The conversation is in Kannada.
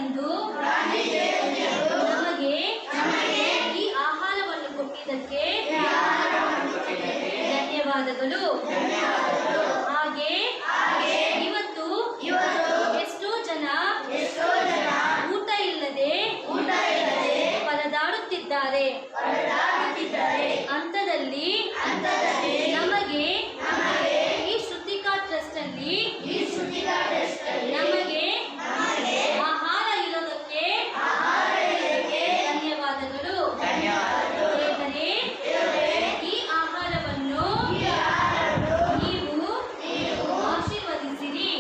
ಎಂದು ನಮಗೆ ಈ ಆಹಾರವನ್ನು ಕೊಟ್ಟಿದ್ದಕ್ಕೆ ಧನ್ಯವಾದಗಳು. ಹಾಗೆ ಇವತ್ತು ಎಷ್ಟೋ ಜನ ಊಟ ಇಲ್ಲದೆ ಪರದಾಡುತ್ತಿದ್ದಾರೆ. ಅಂಥದ್ದಲ್ಲಿ ನಮಗೆ ಈ ಶ್ರುತಿಕಾ ಟ್ರಸ್ಟ್ ಅಲ್ಲಿ ನಮಗೆ ಆಹಾರ ಇರೋದಕ್ಕೆ ಧನ್ಯವಾದಗಳು. ದೇವರೇ, ಈ ಆಹಾರವನ್ನು ನೀವು ಆಶೀರ್ವದಿಸಿರಿ.